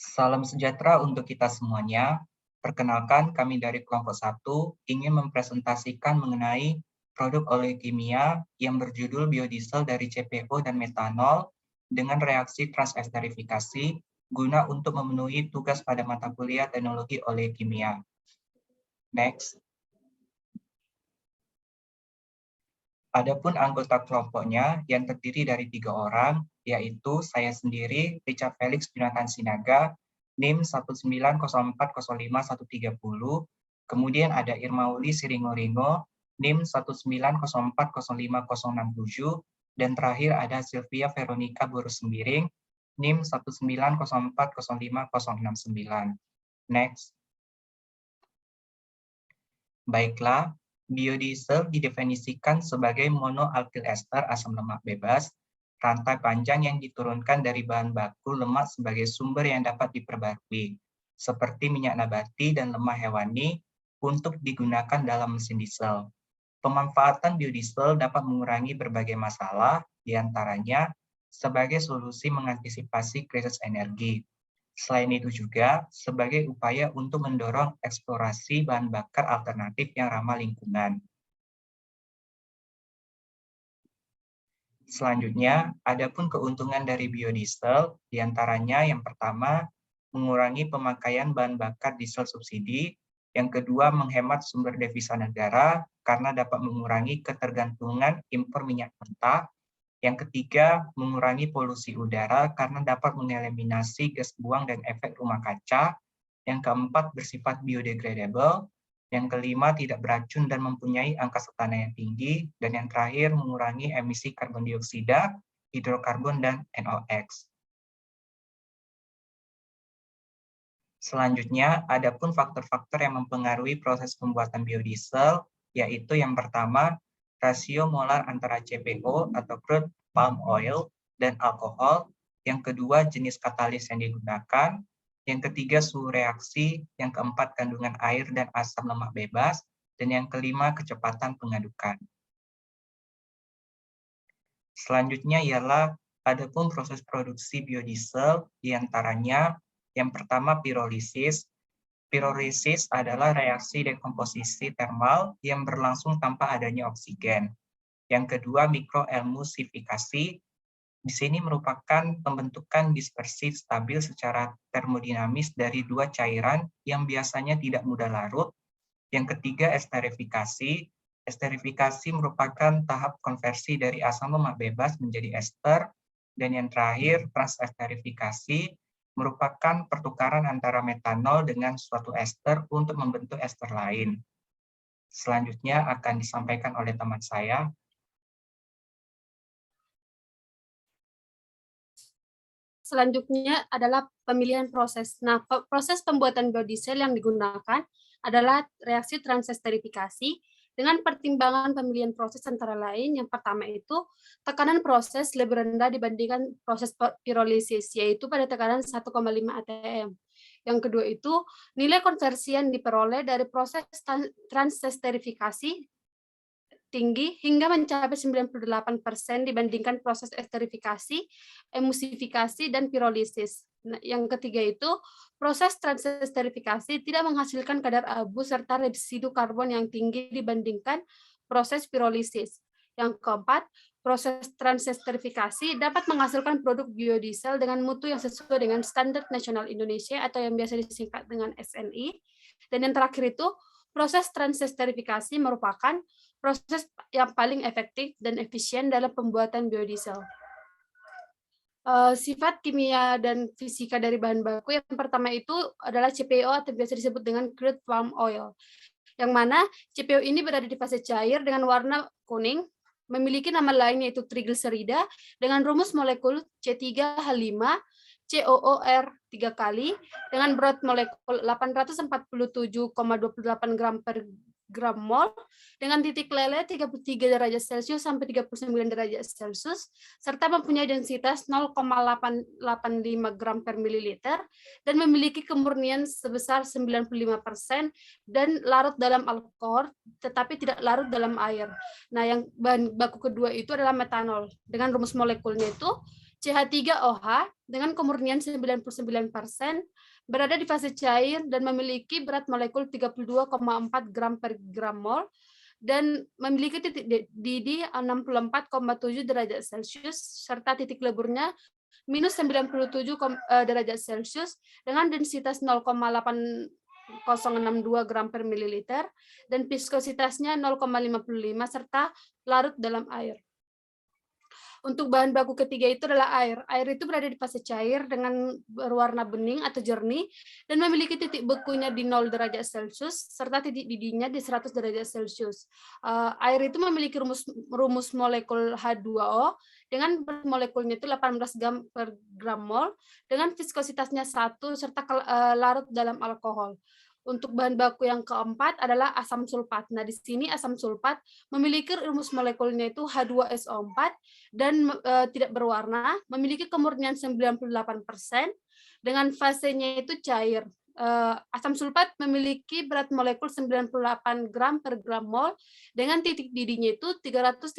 Salam sejahtera untuk kita semuanya. Perkenalkan, kami dari kelompok 1 ingin mempresentasikan mengenai produk oleokimia yang berjudul biodiesel dari CPO dan metanol dengan reaksi transesterifikasi guna untuk memenuhi tugas pada mata kuliah teknologi oleokimia. Next. Adapun anggota kelompoknya yang terdiri dari 3 orang, yaitu saya sendiri, Richard Felix Jonathan Sinaga, NIM 190405130, kemudian ada Irmauli Siringo-Ringo, NIM 190405067, dan terakhir ada Sylvia Veronica Boru-Sembiring, NIM 190405069. Next. Baiklah, biodiesel didefinisikan sebagai monoalkyl ester asam lemak bebas, rantai panjang yang diturunkan dari bahan baku lemak sebagai sumber yang dapat diperbarui, seperti minyak nabati dan lemak hewani, untuk digunakan dalam mesin diesel. Pemanfaatan biodiesel dapat mengurangi berbagai masalah, diantaranya sebagai solusi mengantisipasi krisis energi. Selain itu juga sebagai upaya untuk mendorong eksplorasi bahan bakar alternatif yang ramah lingkungan. Selanjutnya, adapun keuntungan dari biodiesel, diantaranya yang pertama, mengurangi pemakaian bahan bakar diesel subsidi, yang kedua, menghemat sumber devisa negara karena dapat mengurangi ketergantungan impor minyak mentah, yang ketiga, mengurangi polusi udara karena dapat mengeliminasi gas buang dan efek rumah kaca. Yang keempat, bersifat biodegradable. Yang kelima, tidak beracun dan mempunyai angka setanan yang tinggi. Dan yang terakhir, mengurangi emisi karbon dioksida, hidrokarbon, dan NOx. Selanjutnya, adapun faktor-faktor yang mempengaruhi proses pembuatan biodiesel, yaitu yang pertama, rasio molar antara CPO atau crude palm oil dan alkohol, yang kedua jenis katalis yang digunakan, yang ketiga suhu reaksi, yang keempat kandungan air dan asam lemak bebas, dan yang kelima kecepatan pengadukan. Selanjutnya ialah adapun proses produksi biodiesel, diantaranya yang pertama pirolisis. Pirolisis adalah reaksi dekomposisi termal yang berlangsung tanpa adanya oksigen. Yang kedua, mikroemulsifikasi. Di sini merupakan pembentukan dispersi stabil secara termodinamis dari dua cairan yang biasanya tidak mudah larut. Yang ketiga, esterifikasi. Esterifikasi merupakan tahap konversi dari asam lemak bebas menjadi ester. Dan yang terakhir, transesterifikasi merupakan pertukaran antara metanol dengan suatu ester untuk membentuk ester lain. Selanjutnya akan disampaikan oleh teman saya. Selanjutnya adalah pemilihan proses. Nah, proses pembuatan biodiesel yang digunakan adalah reaksi transesterifikasi dengan pertimbangan pemilihan proses antara lain. Yang pertama itu tekanan proses lebih rendah dibandingkan proses pirolisis, yaitu pada tekanan 1,5 atm. Yang kedua itu nilai konversi yang diperoleh dari proses transesterifikasi tinggi hingga mencapai 98% dibandingkan proses esterifikasi, emulsifikasi, dan pirolisis. Nah, yang ketiga itu, proses transesterifikasi tidak menghasilkan kadar abu serta residu karbon yang tinggi dibandingkan proses pirolisis. Yang keempat, proses transesterifikasi dapat menghasilkan produk biodiesel dengan mutu yang sesuai dengan standar nasional Indonesia atau yang biasa disingkat dengan SNI. Dan yang terakhir itu, proses transesterifikasi merupakan proses yang paling efektif dan efisien dalam pembuatan biodiesel. Sifat kimia dan fisika dari bahan baku yang pertama itu adalah CPO atau biasa disebut dengan crude palm oil. Yang mana CPO ini berada di fase cair dengan warna kuning, memiliki nama lain yaitu trigliserida dengan rumus molekul C3H5 COOR 3 kali dengan berat molekul 847,28 gram per gram mol dengan titik lele 33 derajat Celcius sampai 39 derajat Celcius serta mempunyai densitas 0,885 gram per mililiter dan memiliki kemurnian sebesar 95% dan larut dalam alkohol tetapi tidak larut dalam air. Nah, yang bahan baku kedua itu adalah metanol dengan rumus molekulnya itu CH3OH dengan kemurnian 99% berada di fase cair dan memiliki berat molekul 32,4 gram per gram mol dan memiliki titik didih 64,7 derajat Celcius serta titik leburnya minus 97 derajat Celcius dengan densitas 0,8062 gram per mililiter dan viskositasnya 0,55 serta larut dalam air. Untuk bahan baku ketiga itu adalah air. Air itu berada di fase cair dengan berwarna bening atau jernih dan memiliki titik bekunya di 0 derajat Celcius serta titik didihnya di 100 derajat Celcius. Air itu memiliki rumus molekul H2O dengan molekulnya itu 18 gram per gram mol dengan viskositasnya 1 serta larut dalam alkohol. Untuk bahan baku yang keempat adalah asam sulfat. Nah, di sini asam sulfat memiliki rumus molekulnya itu H2SO4 dan tidak berwarna, memiliki kemurnian 98% dengan fasenya itu cair. Asam sulfat memiliki berat molekul 98 gram per gram mol dengan titik didihnya itu 337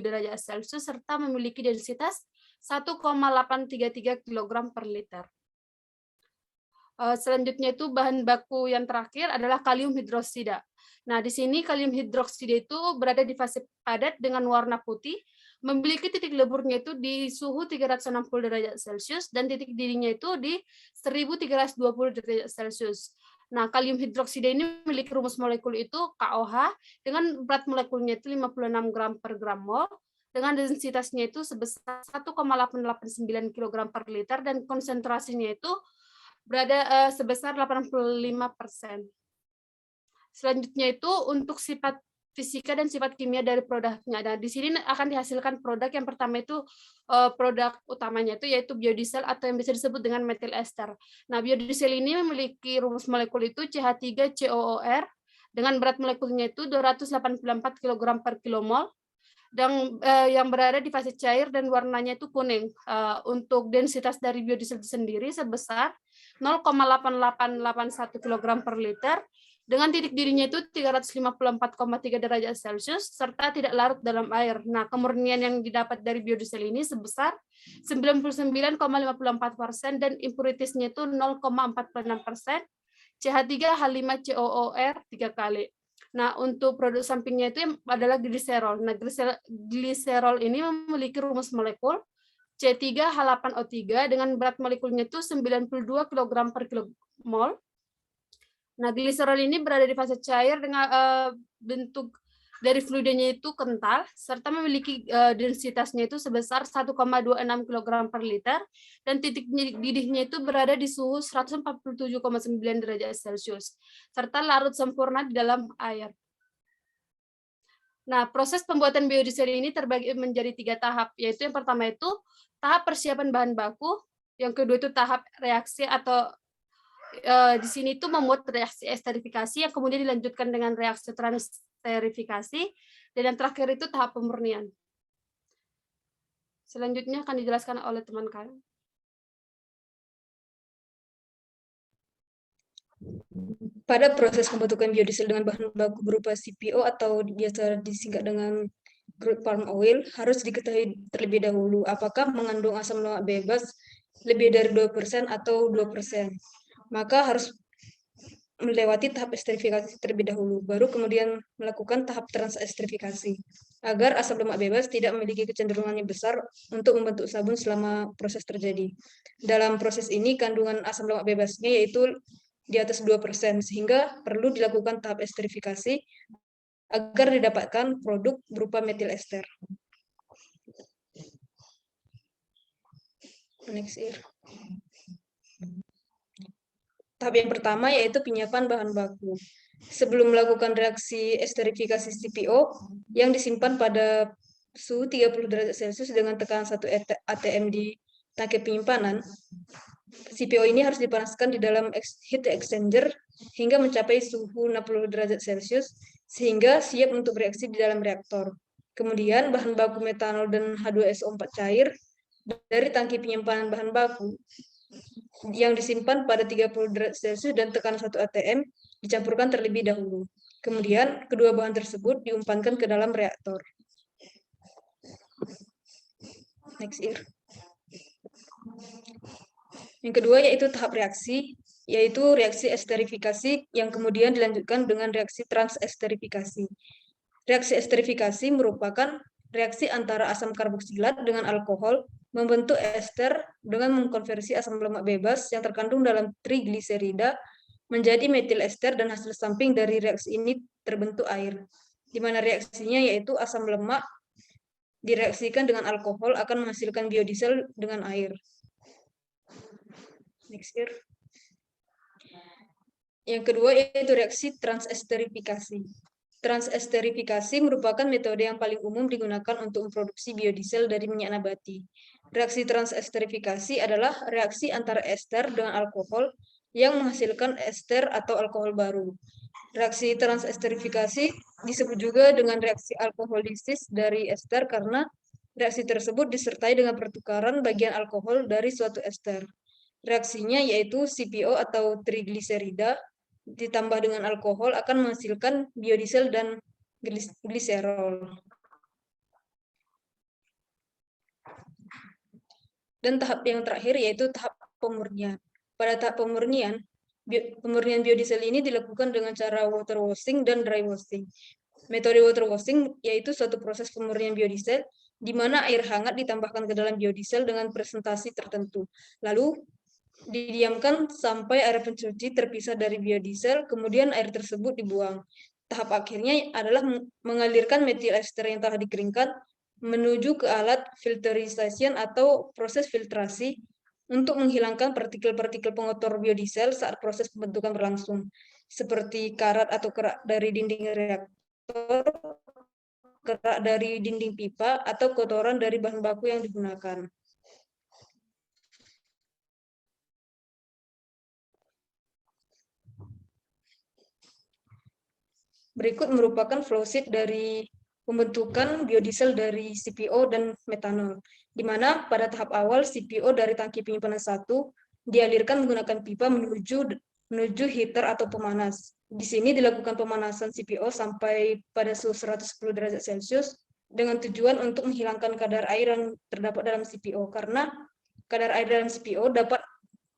derajat Celcius serta memiliki densitas 1,833 kg per liter. Selanjutnya itu bahan baku yang terakhir adalah kalium hidroksida. Nah, di sini kalium hidroksida itu berada di fase padat dengan warna putih, memiliki titik leburnya itu di suhu 360 derajat Celcius dan titik didihnya itu di 1320 derajat Celcius. Nah, kalium hidroksida ini memiliki rumus molekul itu KOH dengan berat molekulnya itu 56 gram per gram mol dengan densitasnya itu sebesar 1,889 kg per liter dan konsentrasinya itu berada sebesar 85%. Selanjutnya itu untuk sifat fisika dan sifat kimia dari produknya. Nah, di sini akan dihasilkan produk yang pertama itu produk utamanya itu yaitu biodiesel atau yang bisa disebut dengan metil ester. Nah, biodiesel ini memiliki rumus molekul itu CH3COOR dengan berat molekulnya itu 284 kg per kilomol dan yang berada di fase cair dan warnanya itu kuning. Untuk densitas dari biodiesel sendiri sebesar 0,8881 kg per liter dengan titik didihnya itu 354,3 derajat Celcius serta tidak larut dalam air. Nah, kemurnian yang didapat dari biodiesel ini sebesar 99,54% dan impuritasnya itu 0,46%, CH3H5COOR 3 kali. Nah, untuk produk sampingnya itu adalah gliserol. Nah, gliserol ini memiliki rumus molekul C3H8O3 dengan berat molekulnya itu 92 kg per kilomol. Nah, gliserol ini berada di fase cair dengan bentuk dari fluidnya itu kental, serta memiliki densitasnya itu sebesar 1,26 kg per liter, dan titik didihnya itu berada di suhu 147,9 derajat Celcius, serta larut sempurna di dalam air. Nah, proses pembuatan biodiesel ini terbagi menjadi 3 tahap, yaitu yang pertama itu tahap persiapan bahan baku, yang kedua itu tahap reaksi atau di sini itu membuat reaksi esterifikasi yang kemudian dilanjutkan dengan reaksi transterifikasi, dan yang terakhir itu tahap pemurnian. Selanjutnya akan dijelaskan oleh teman kalian. Pada proses pembentukan biodiesel dengan bahan baku berupa CPO atau biasa disingkat dengan crude palm oil harus diketahui terlebih dahulu apakah mengandung asam lemak bebas lebih dari 2% atau 2%. Maka harus melewati tahap esterifikasi terlebih dahulu, baru kemudian melakukan tahap transesterifikasi, agar asam lemak bebas tidak memiliki kecenderungan yang besar untuk membentuk sabun selama proses terjadi. Dalam proses ini, kandungan asam lemak bebasnya yaitu di atas 2%, sehingga perlu dilakukan tahap esterifikasi agar didapatkan produk berupa metil ester. Next year. Tahap yang pertama yaitu penyiapan bahan baku. Sebelum melakukan reaksi esterifikasi CPO yang disimpan pada suhu 30 derajat Celcius dengan tekanan 1 atm di tangki penyimpanan, CPO ini harus dipanaskan di dalam heat exchanger hingga mencapai suhu 60 derajat Celcius sehingga siap untuk bereaksi di dalam reaktor. Kemudian bahan baku metanol dan H2SO4 cair dari tangki penyimpanan bahan baku yang disimpan pada 30 derajat Celcius dan tekanan 1 atm dicampurkan terlebih dahulu. Kemudian kedua bahan tersebut diumpankan ke dalam reaktor. Next year. Yang kedua yaitu tahap reaksi, yaitu reaksi esterifikasi yang kemudian dilanjutkan dengan reaksi transesterifikasi. Reaksi esterifikasi merupakan reaksi antara asam karboksilat dengan alkohol membentuk ester dengan mengkonversi asam lemak bebas yang terkandung dalam trigliserida menjadi metil ester, dan hasil samping dari reaksi ini terbentuk air. Di mana reaksinya yaitu asam lemak direaksikan dengan alkohol akan menghasilkan biodiesel dengan air. Next year. Yang kedua yaitu reaksi transesterifikasi. Transesterifikasi merupakan metode yang paling umum digunakan untuk memproduksi biodiesel dari minyak nabati. Reaksi transesterifikasi adalah reaksi antara ester dengan alkohol yang menghasilkan ester atau alkohol baru. Reaksi transesterifikasi disebut juga dengan reaksi alkoholisis dari ester karena reaksi tersebut disertai dengan pertukaran bagian alkohol dari suatu ester. Reaksinya yaitu CPO atau trigliserida ditambah dengan alkohol akan menghasilkan biodiesel dan gliserol. Dan tahap yang terakhir yaitu tahap pemurnian. Pada tahap pemurnian biodiesel ini dilakukan dengan cara water washing dan dry washing. Metode water washing yaitu suatu proses pemurnian biodiesel di mana air hangat ditambahkan ke dalam biodiesel dengan presentasi tertentu. Lalu didiamkan sampai air pencuci terpisah dari biodiesel, kemudian air tersebut dibuang. Tahap akhirnya adalah mengalirkan metil ester yang telah dikeringkan menuju ke alat filterization atau proses filtrasi untuk menghilangkan partikel-partikel pengotor biodiesel saat proses pembentukan berlangsung, seperti karat atau kerak dari dinding reaktor, kerak dari dinding pipa, atau kotoran dari bahan baku yang digunakan. Berikut merupakan flowsheet dari pembentukan biodiesel dari CPO dan metanol, di mana pada tahap awal CPO dari tangki penyimpanan 1 dialirkan menggunakan pipa menuju heater atau pemanas. Di sini dilakukan pemanasan CPO sampai pada suhu 110 derajat Celcius dengan tujuan untuk menghilangkan kadar air yang terdapat dalam CPO, karena kadar air dalam CPO dapat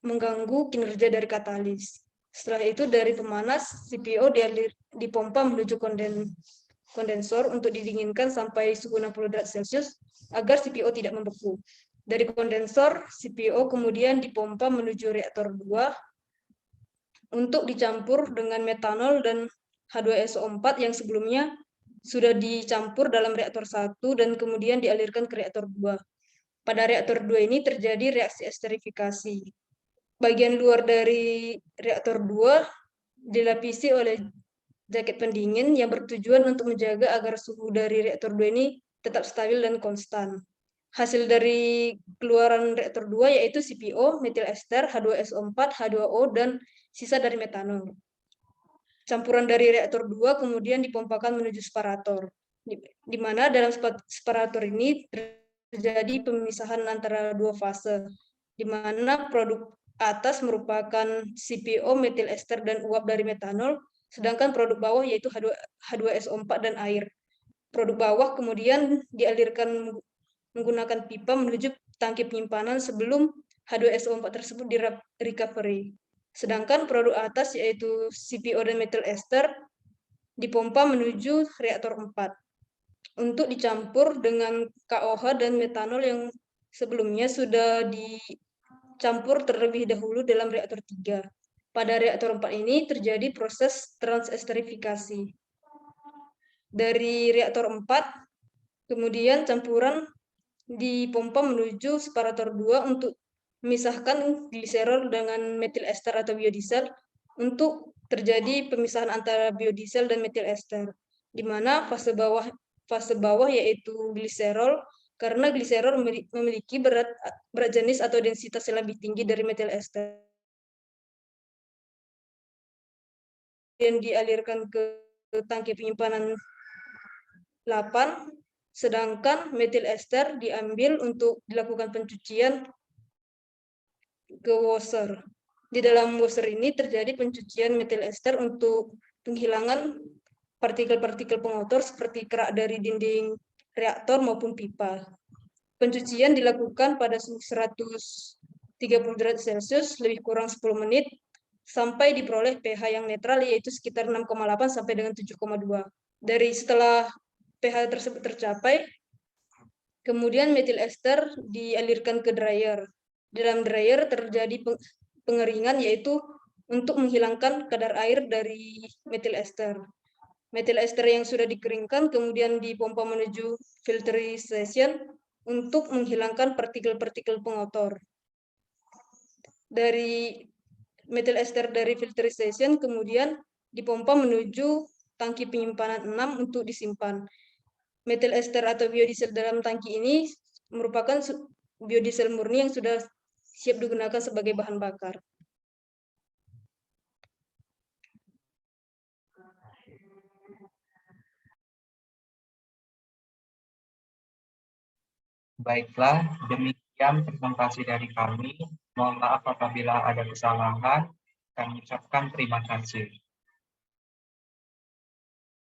mengganggu kinerja dari katalis. Setelah itu dari pemanas, CPO dipompa menuju kondensor untuk didinginkan sampai suhu 60 derajat Celcius agar CPO tidak membeku. Dari kondensor, CPO kemudian dipompa menuju reaktor 2 untuk dicampur dengan metanol dan H2SO4 yang sebelumnya sudah dicampur dalam reaktor 1 dan kemudian dialirkan ke reaktor 2. Pada reaktor 2 ini terjadi reaksi esterifikasi. Bagian luar dari reaktor 2 dilapisi oleh jaket pendingin yang bertujuan untuk menjaga agar suhu dari reaktor 2 ini tetap stabil dan konstan. Hasil dari keluaran reaktor 2 yaitu CPO, metil ester, H2SO4, H2O, dan sisa dari metanol. Campuran dari reaktor 2 kemudian dipompakan menuju separator, di mana dalam separator ini terjadi pemisahan antara dua fase, di mana produk atas merupakan CPO, metil ester, dan uap dari metanol, sedangkan produk bawah yaitu H2SO4 dan air. Produk bawah kemudian dialirkan menggunakan pipa menuju tangki penyimpanan sebelum H2SO4 tersebut di-recovery. Sedangkan produk atas yaitu CPO dan metil ester dipompa menuju reaktor 4 untuk dicampur dengan KOH dan metanol yang sebelumnya sudah dicampur terlebih dahulu dalam reaktor 3. Pada reaktor 4 ini terjadi proses transesterifikasi. Dari reaktor 4, kemudian campuran dipompa menuju separator 2 untuk memisahkan gliserol dengan metil ester atau biodiesel untuk terjadi pemisahan antara biodiesel dan metil ester, di mana fase bawah yaitu gliserol, karena gliserol memiliki berat jenis atau densitas yang lebih tinggi dari metil ester, dan dialirkan ke tangki penyimpanan 8, sedangkan metil ester diambil untuk dilakukan pencucian ke washer. Di dalam washer ini terjadi pencucian metil ester untuk penghilangan partikel-partikel pengotor seperti kerak dari dinding reaktor maupun pipa. Pencucian dilakukan pada suhu 100 30 derajat Celcius lebih kurang 10 menit sampai diperoleh pH yang netral yaitu sekitar 6,8 sampai dengan 7,2. Dari setelah pH tersebut tercapai, kemudian metil ester dialirkan ke dryer. Dalam dryer terjadi pengeringan yaitu untuk menghilangkan kadar air dari metil ester. Metil ester yang sudah dikeringkan kemudian dipompa menuju filtration untuk menghilangkan partikel-partikel pengotor. Dari metil ester dari filtration kemudian dipompa menuju tangki penyimpanan 6 untuk disimpan. Metil ester atau biodiesel dalam tangki ini merupakan biodiesel murni yang sudah siap digunakan sebagai bahan bakar. Baiklah, demikian presentasi dari kami. Mohon maaf apabila ada kesalahan. Kami ucapkan terima kasih.